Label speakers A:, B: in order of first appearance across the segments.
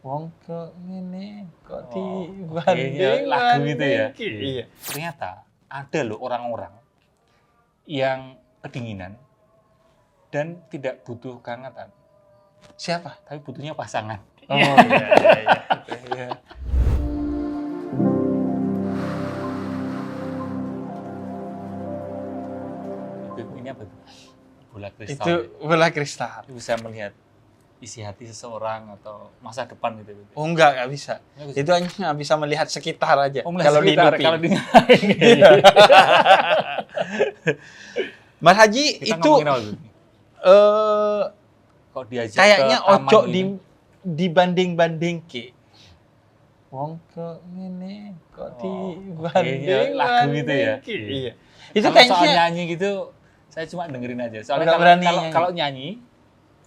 A: Wong kok ngene kok
B: Kayaknya lagu itu ya.
A: Iya.
B: Ternyata ada loh orang-orang yang kedinginan dan tidak butuh kehangatan.
A: Siapa?
B: Tapi butuhnya pasangan.
A: Oh iya.
B: Ini apa tuh? Bola kristal.
A: Itu bola kristal.
B: Itu bisa melihat isi hati seseorang atau masa depan gitu.
A: Oh enggak bisa.
B: Nggak bisa.
A: Itu hanya bisa melihat sekitar aja.
B: Melihat
A: Kalau
B: sekitar,
A: dihidupin.
B: kalau di
A: Mas Haji
B: kita
A: itu
B: ngomongin apa tuh?
A: kok
B: diajak
A: kayaknya
B: ke taman
A: ojo
B: gitu.
A: dibanding ke. Wong kok ngene kok
B: kayaknya lagu itu ya.
A: Iya. Itu
B: Kalau soal
A: kayaknya
B: nyanyi gitu, saya cuma dengerin aja. Soalnya
A: Nggak berani
B: kalau nyanyi,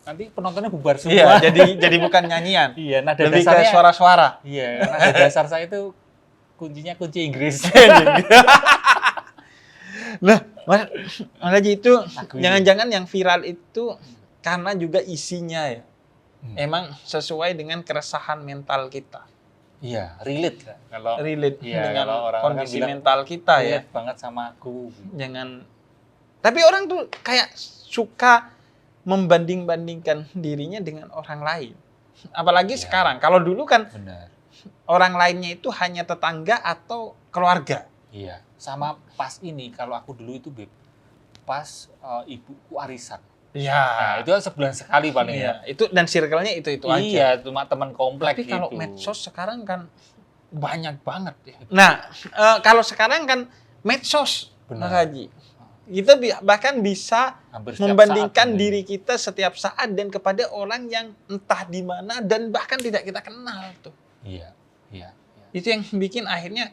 B: nanti penontonnya bubar semua.
A: iya, jadi bukan nyanyian.
B: Iya, nada
A: Lebih ke
B: dasarnya.
A: suara-suara.
B: Iya, nada dasar saya itu kuncinya kunci Inggris.
A: Nah, Mas Haji itu
B: Lagu itu.
A: jangan-jangan yang viral itu karena juga isinya ya. Emang sesuai dengan keresahan mental kita.
B: Iya, relate kan. Kalau
A: Relate
B: iya,
A: dengan
B: kalau orang
A: kondisi
B: bilang,
A: mental kita ya.
B: relate banget sama aku.
A: Jangan. Tapi orang tuh kayak suka membanding-bandingkan dirinya dengan orang lain. Apalagi
B: Iya.
A: sekarang. Kalau dulu kan
B: Benar.
A: orang lainnya itu hanya tetangga atau keluarga.
B: Iya, sama pas ini kalau aku dulu itu Beb, pas ibuku arisan.
A: Iya.
B: Nah, itu kan sebulan sekali paling
A: Iya,
B: ya.
A: itu dan circle-nya itu aja.
B: Iya, cuma teman komplek
A: Tapi
B: gitu.
A: kalau medsos sekarang kan banyak banget ya. Nah, kalau sekarang kan medsos, Mas
B: Benar.
A: Haji. Kita bahkan bisa
B: Hampir setiap
A: membandingkan
B: saat,
A: diri kita setiap saat dan kepada orang yang entah di mana dan bahkan tidak kita kenal tuh.
B: Iya, iya.
A: Itu yang bikin akhirnya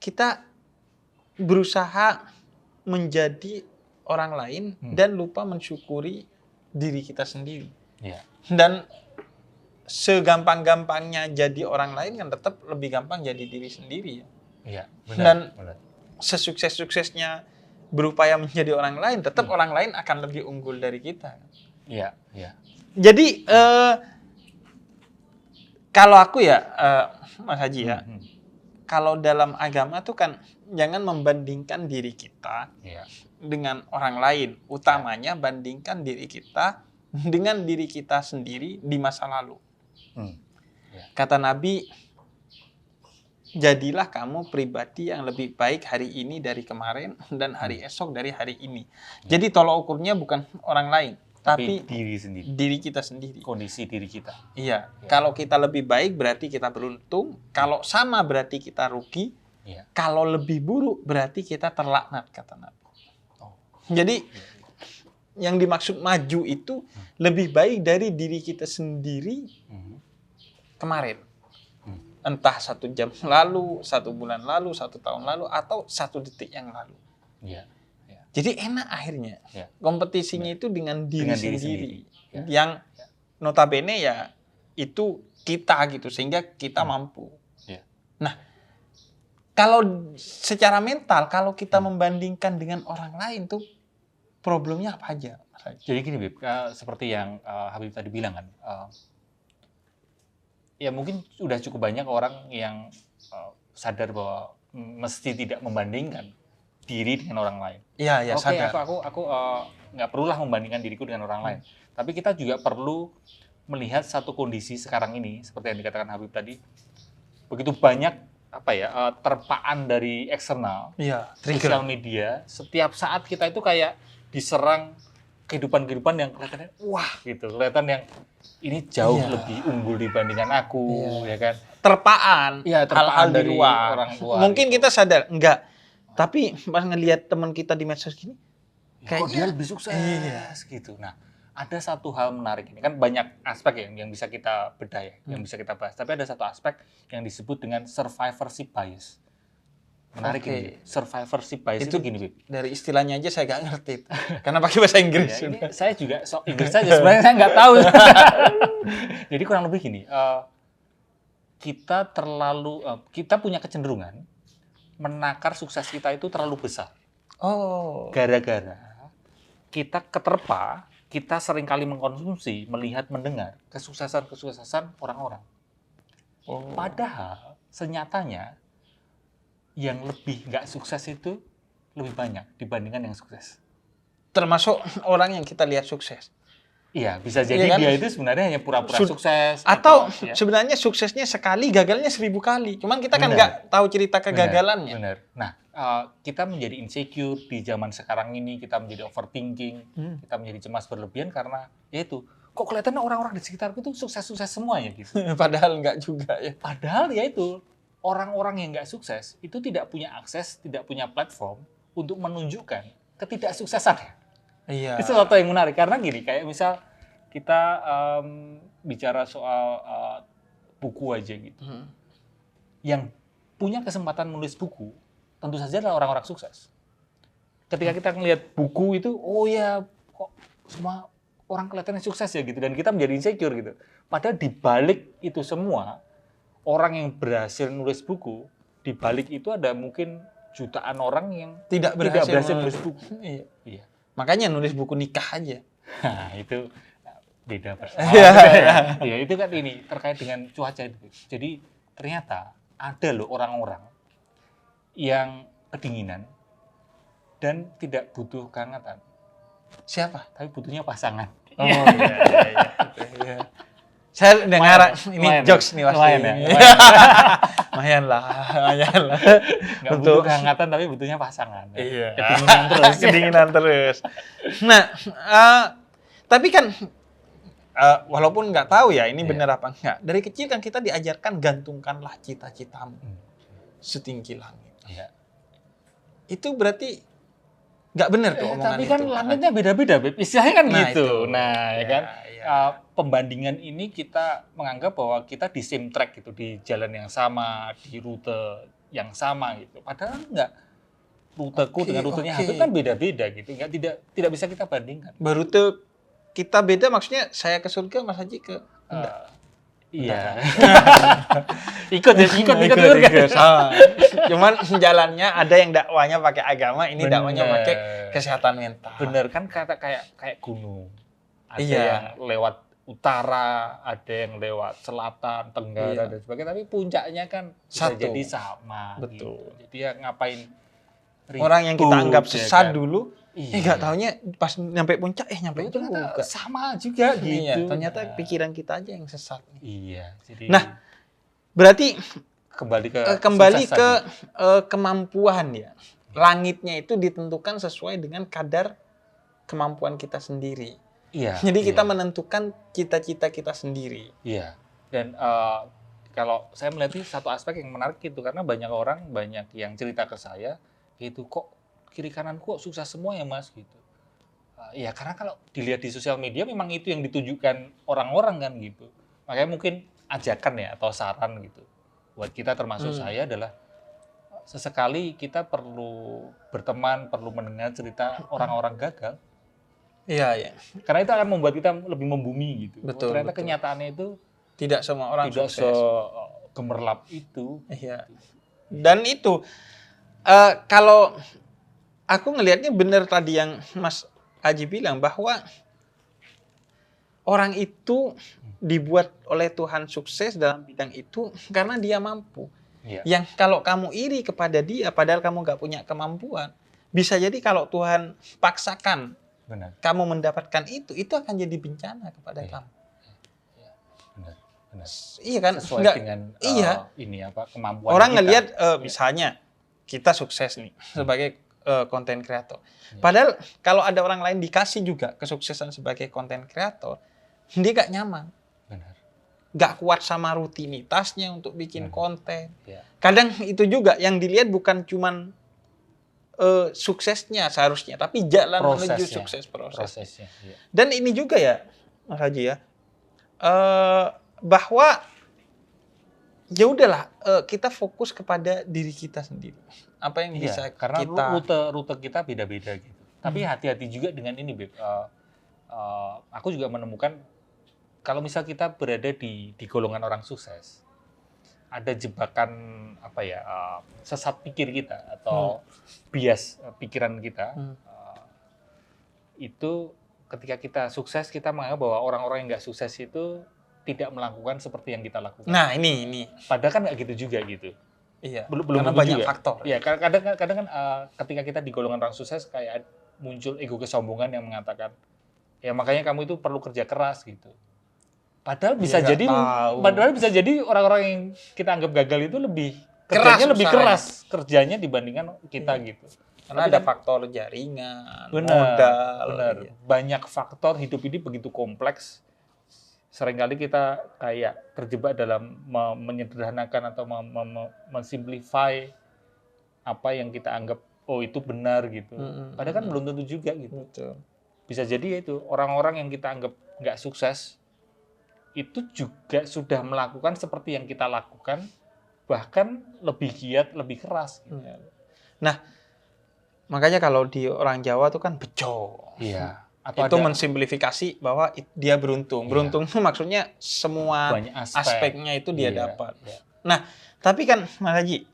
A: kita berusaha menjadi orang lain dan lupa mensyukuri diri kita sendiri.
B: Iya.
A: Dan segampang-gampangnya jadi orang lain kan tetap lebih gampang jadi diri sendiri ya.
B: Iya,
A: Dan
B: benar.
A: sesukses-suksesnya berupaya menjadi orang lain, tetap orang lain akan lebih unggul dari kita.
B: Iya, iya.
A: Jadi kalau aku ya, Mas Haji ya, kalau dalam agama tuh kan jangan membandingkan diri kita
B: Iya.
A: dengan orang lain. Utamanya bandingkan diri kita dengan diri kita sendiri di masa lalu. Kata Nabi, jadilah kamu pribadi yang lebih baik hari ini dari kemarin dan hari esok dari hari ini. Jadi tolak ukurnya bukan orang lain, tapi
B: diri sendiri.
A: diri kita sendiri.
B: Kondisi diri kita.
A: Iya. Kalau kita lebih baik berarti kita beruntung. Kalau sama berarti kita rugi.
B: Iya.
A: Kalau lebih buruk berarti kita terlaknat, kata Nabi.
B: Oh.
A: Jadi yang dimaksud maju itu lebih baik dari diri kita sendiri kemarin. Entah 1 jam lalu, 1 bulan lalu, 1 tahun lalu, atau 1 detik yang lalu.
B: Iya.
A: Jadi enak akhirnya.
B: Ya.
A: Kompetisinya itu dengan diri
B: Dengan diri
A: sendiri.
B: sendiri. Ya.
A: Yang notabene ya itu kita gitu, sehingga kita mampu.
B: Ya.
A: Nah, kalau secara mental, kalau kita membandingkan dengan orang lain tuh problemnya apa aja?
B: Jadi gini, Beb, seperti yang Habib tadi bilang kan, ya mungkin sudah cukup banyak orang yang sadar bahwa mesti tidak membandingkan diri dengan orang lain.
A: Iya, ya
B: Oke,
A: sadar.
B: aku nggak perlulah membandingkan diriku dengan orang lain. Tapi kita juga perlu melihat satu kondisi sekarang ini, seperti yang dikatakan Habib tadi, begitu banyak terpaan dari eksternal,
A: Iya,
B: sosial media. Setiap saat kita itu kayak diserang kehidupan yang kelihatannya wah gitu, kelihatan yang ini jauh lebih unggul dibandingkan aku, ya kan?
A: Terpaan,
B: Iya, terpaan
A: hal-hal di
B: dari
A: luar.
B: orang luar.
A: Mungkin
B: gitu.
A: kita sadar, enggak. Tapi pas ngelihat teman kita di medsos gini,
B: Kok dia lebih sukses gitu. Nah, ada satu hal menarik ini. Kan banyak aspek yang bisa kita bedah ya, yang bisa kita bahas. Tapi ada satu aspek yang disebut dengan survivorship bias. Menarik ini. Survivorship bias itu gini, Bib.
A: Dari istilahnya aja saya nggak ngerti. Karena pakai bahasa Inggris.
B: Ya, ini saya juga sok Inggris saja. Sebenarnya saya nggak tahu. Jadi kurang lebih gini. Kita punya kecenderungan menakar sukses kita itu terlalu besar.
A: Oh.
B: Gara-gara kita keterpa kita seringkali mengkonsumsi, melihat, mendengar kesuksesan-kesuksesan orang-orang. Padahal senyatanya yang lebih nggak sukses itu lebih banyak dibandingkan yang sukses.
A: Termasuk orang yang kita lihat sukses.
B: Iya, bisa jadi
A: Iya kan?
B: dia itu sebenarnya hanya pura-pura sukses.
A: Atau
B: ya.
A: sebenarnya suksesnya sekali, gagalnya 1000 kali. Cuman kita kan
B: Benar.
A: nggak tahu cerita kegagalannya.
B: Benar. Nah, kita menjadi insecure di zaman sekarang ini, kita menjadi overthinking, kita menjadi cemas berlebihan karena yaitu kok kelihatannya orang-orang di sekitarku itu sukses-sukses semuanya gitu.
A: Padahal nggak juga ya.
B: Padahal ya itu orang-orang yang nggak sukses itu tidak punya akses, tidak punya platform untuk menunjukkan ketidaksuksesannya.
A: Iya.
B: Itu sesuatu yang menarik karena gini, kayak misal kita bicara soal buku aja gitu. Yang punya kesempatan menulis buku tentu saja adalah orang-orang sukses. Ketika kita melihat buku itu, oh ya kok semua orang kelihatannya sukses ya gitu, dan kita menjadi insecure gitu. Padahal di balik itu semua, orang yang berhasil nulis buku, di balik itu ada mungkin jutaan orang yang
A: Tidak berhasil
B: menulis buku.
A: Iya.
B: Iya.
A: Makanya nulis buku nikah aja.
B: Nah, itu beda
A: Iya.
B: Ya, itu kan ini terkait dengan cuaca itu. Jadi ternyata ada loh orang-orang yang kedinginan dan tidak butuh kehangatan,
A: Siapa?
B: tapi butuhnya pasangan.
A: Oh iya. Saya dengar ini
B: Lumayan,
A: jokes nih pasti.
B: lumayan ya,
A: Lumayan lah.
B: Nggak butuh kehangatan tapi butuhnya pasangan.
A: Iya.
B: Kedinginan terus.
A: Kedinginan terus. Nah, tapi kan walaupun nggak tahu ya ini benar apa enggak. Dari kecil kan kita diajarkan gantungkanlah cita-citamu setinggi langit.
B: Iya.
A: Itu berarti nggak benar tuh omongan
B: Tapi
A: itu.
B: kan langitnya beda-beda, Beb. Istilahnya kan
A: Nah,
B: gitu.
A: itu.
B: Nah, ya kan.
A: Iya.
B: Pembandingan ini kita menganggap bahwa kita di same track gitu, di jalan yang sama, di rute yang sama gitu. Padahal enggak. Ruteku dengan rutenya Habib kan beda-beda gitu. Enggak, tidak bisa kita bandingkan.
A: Berute kita beda maksudnya saya ke surga, Mas Haji ke enggak.
B: Iya. ikut surga.
A: Sama. Cuman jalannya ada yang dakwanya pakai agama, ini
B: Bener.
A: dakwanya pakai kesehatan mental.
B: Bener kan kata kayak gunung. Ada
A: Iya.
B: yang lewat utara, ada yang lewat selatan, tenggara dan sebagainya, tapi puncaknya kan bisa
A: Satu.
B: jadi sama.
A: Betul.
B: Gitu. Jadi ya ngapain ribut,
A: Orang yang kita anggap
B: ya
A: sesat
B: kan?
A: dulu, nggak taunya pas nyampe puncak, nyampe
B: Itu
A: juga.
B: sama juga gitu.
A: Iya, ternyata
B: Nah,
A: pikiran kita aja yang sesat.
B: iya. Jadi
A: Nah, berarti
B: kembali ke
A: kembali
B: sukses
A: ke
B: tadi.
A: kemampuan ya. Langitnya itu ditentukan sesuai dengan kadar kemampuan kita sendiri.
B: Iya.
A: Jadi kita
B: iya.
A: menentukan cita-cita kita sendiri.
B: Iya. Dan kalau saya melihat ini satu aspek yang menarik itu karena banyak orang yang cerita ke saya gitu, kok kiri kananku kok sukses semua ya Mas gitu. Ya karena kalau dilihat di sosial media memang itu yang ditunjukkan orang-orang kan gitu. Makanya mungkin ajakan ya atau saran gitu buat kita termasuk saya adalah sesekali kita perlu berteman, perlu mendengar cerita orang-orang gagal.
A: Iya, ya.
B: Karena itu akan membuat kita lebih membumi gitu.
A: Betul,
B: Ternyata
A: betul.
B: kenyataannya itu
A: Tidak semua orang
B: tidak
A: sukses.
B: gemerlap itu.
A: Iya. Dan itu kalau aku ngelihatnya benar tadi yang Mas Aji bilang bahwa orang itu dibuat oleh Tuhan sukses dalam bidang itu karena dia mampu.
B: Iya.
A: Yang kalau kamu iri kepada dia padahal kamu nggak punya kemampuan, bisa jadi kalau Tuhan paksakan
B: Benar.
A: kamu mendapatkan itu akan jadi bencana kepada
B: Iya.
A: kamu.
B: Benar.
A: Iya kan?
B: Sesuai
A: Nggak-
B: dengan
A: iya.
B: ini apa kemampuan
A: Orang
B: kita.
A: ngelihat misalnya kita sukses nih sebagai konten kreator.
B: Iya.
A: Padahal kalau ada orang lain dikasih juga kesuksesan sebagai konten kreator, dia gak nyaman,
B: Benar.
A: gak kuat sama rutinitasnya untuk bikin konten.
B: Iya.
A: Kadang itu juga yang dilihat bukan cuman suksesnya seharusnya, tapi jalan menuju
B: Prosesnya.
A: sukses proses.
B: Prosesnya. Iya.
A: Dan ini juga ya, Mas Haji ya, bahwa ya udahlah kita fokus kepada diri kita sendiri. Apa yang bisa
B: Iya, karena
A: kita
B: rute kita beda-beda gitu. Tapi hati-hati juga dengan ini, Beb. Aku juga menemukan kalau misal kita berada di golongan orang sukses, ada jebakan apa ya, sesat pikir kita atau bias pikiran kita, itu ketika kita sukses, kita menganggap bahwa orang-orang yang nggak sukses itu tidak melakukan seperti yang kita lakukan.
A: Nah, ini.
B: Padahal kan nggak gitu juga gitu.
A: Iya.
B: Belum
A: Karena
B: tentu
A: banyak
B: juga.
A: faktor.
B: Ya, kadang kan ketika kita di golongan orang sukses kayak muncul ego kesombongan yang mengatakan, ya makanya kamu itu perlu kerja keras gitu. Padahal bisa
A: Ya,
B: jadi,
A: tahu.
B: padahal bisa jadi orang-orang yang kita anggap gagal itu lebih
A: Keras
B: kerjanya lebih
A: usahanya.
B: keras kerjanya dibandingkan kita gitu.
A: Karena
B: Tapi
A: ada
B: kan-
A: faktor jaringan,
B: Benar,
A: modal.
B: benar.
A: Iya.
B: Banyak faktor, hidup ini begitu kompleks. Seringkali kita kayak terjebak dalam menyederhanakan atau mensimplify apa yang kita anggap oh itu benar gitu. Padahal kan belum tentu juga gitu.
A: Betul.
B: Bisa jadi itu orang-orang yang kita anggap nggak sukses itu juga sudah melakukan seperti yang kita lakukan, bahkan lebih giat, lebih keras.
A: Iya. Nah, makanya kalau di orang Jawa tuh kan bejo.
B: Iya.
A: Itu mensimplifikasi bahwa dia beruntung.
B: Iya.
A: Beruntung tuh maksudnya semua
B: banyak
A: aspeknya itu dia
B: Iya,
A: dapat.
B: iya.
A: Nah, tapi kan Mas Haji,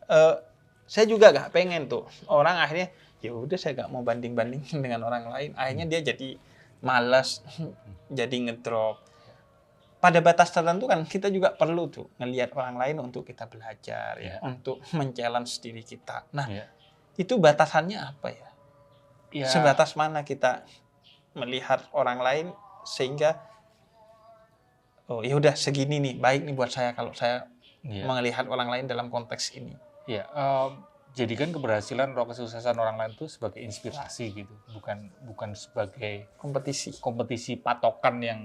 A: saya juga gak pengen tuh orang akhirnya ya udah saya gak mau banding-bandingin dengan orang lain. Akhirnya dia jadi malas, jadi ngedrop. Pada batas tertentu kan kita juga perlu tuh ngelihat orang lain untuk kita belajar ya, untuk men-challenge diri kita. Nah,
B: Iya.
A: itu batasannya apa ya?
B: Ya,
A: Sebatas mana kita melihat orang lain sehingga oh ya udah segini nih, baik nih buat saya kalau saya
B: iya.
A: melihat orang lain dalam konteks ini.
B: Ya, jadikan keberhasilan atau kesuksesan orang lain itu sebagai inspirasi gitu, bukan sebagai kompetisi patokan yang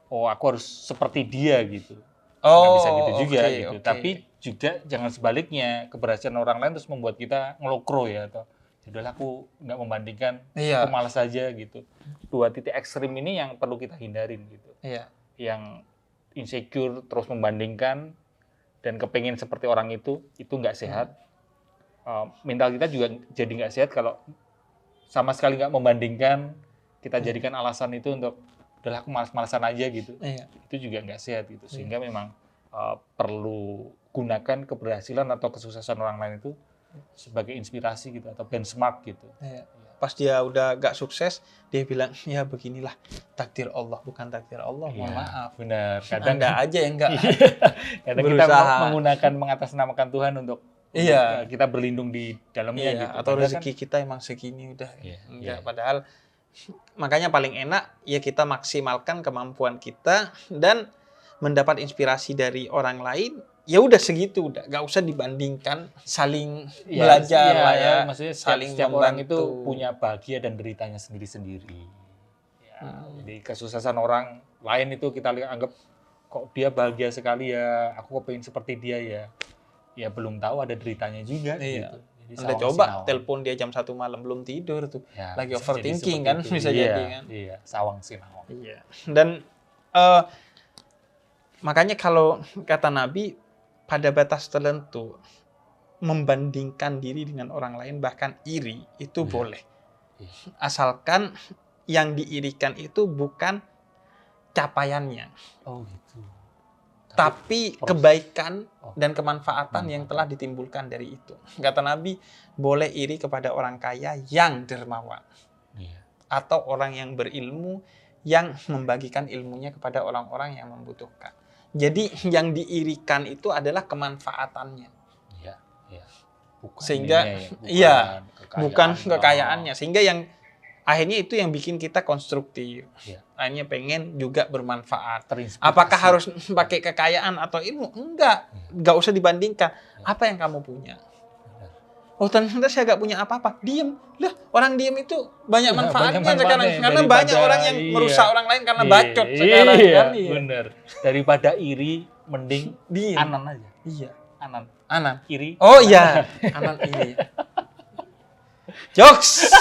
B: oh aku harus seperti dia gitu. Nggak bisa gitu juga gitu. Tapi juga jangan sebaliknya, keberhasilan orang lain terus membuat kita ngelokro ya atau yaudahlah aku nggak membandingkan, aku malas aja gitu. Dua titik ekstrim ini yang perlu kita hindarin gitu.
A: Iya.
B: Yang insecure terus membandingkan dan kepengen seperti orang itu nggak sehat. Mental kita juga jadi nggak sehat kalau sama sekali nggak membandingkan, kita jadikan alasan itu untuk udahlah aku malas-malasan aja gitu.
A: Iya.
B: Itu juga nggak sehat gitu. Sehingga memang perlu gunakan keberhasilan atau kesuksesan orang lain itu sebagai inspirasi gitu atau benchmark gitu.
A: Iya. Pas dia udah gak sukses, dia bilang ya beginilah takdir Allah, bukan takdir Allah. Mohon maaf.
B: Benar. Kadang
A: Anda aja yang nggak
B: kadang kita
A: berusaha.
B: Menggunakan mengatasnamakan Tuhan untuk kita berlindung di dalamnya gitu.
A: Atau rezeki kita emang segini udah. Enggak, padahal makanya paling enak ya kita maksimalkan kemampuan kita dan mendapat inspirasi dari orang lain. Ya udah segitu, udah gak usah dibandingkan, saling belajar lah ya.
B: Maksudnya
A: saling
B: setiap orang itu
A: membantu.
B: punya bahagia dan deritanya sendiri-sendiri. Ya, jadi kesuksesan orang lain itu kita anggap kok dia bahagia sekali ya, aku kepengen seperti dia ya. Ya belum tahu ada deritanya juga gitu. Jadi
A: Anda coba telepon dia jam 1 malam belum tidur tuh.
B: Ya,
A: lagi
B: bisa
A: overthinking
B: jadi
A: kan
B: seperti itu.
A: bisa jadi kan.
B: Iya, sawang sinawang.
A: Iya. Dan makanya kalau kata Nabi pada batas tertentu membandingkan diri dengan orang lain bahkan iri itu boleh. Asalkan yang diirikan itu bukan capaiannya.
B: Oh gitu.
A: Tapi kebaikan dan kemanfaatan yang telah ditimbulkan dari itu. Kata Nabi, boleh iri kepada orang kaya yang dermawan. Atau orang yang berilmu yang membagikan ilmunya kepada orang-orang yang membutuhkan. Jadi yang diirikan itu adalah kemanfaatannya.
B: Iya.
A: Sehingga bukan kekayaannya. Sehingga yang akhirnya itu yang bikin kita konstruktif. Akhirnya pengen juga bermanfaat. Apakah harus pakai kekayaan atau ilmu? Enggak usah dibandingkan. Apa yang kamu punya? Oh ternyata saya nggak punya apa-apa. Diem. Lah orang diem itu banyak manfaatnya sekarang. Karena banyak orang yang merusak orang lain karena bacot sekarang. Kan?
B: Bener. Daripada iri, mending
A: diem.
B: Anan aja.
A: Iya.
B: Anan. Iri.
A: Oh iya. Anan iri. Jokes.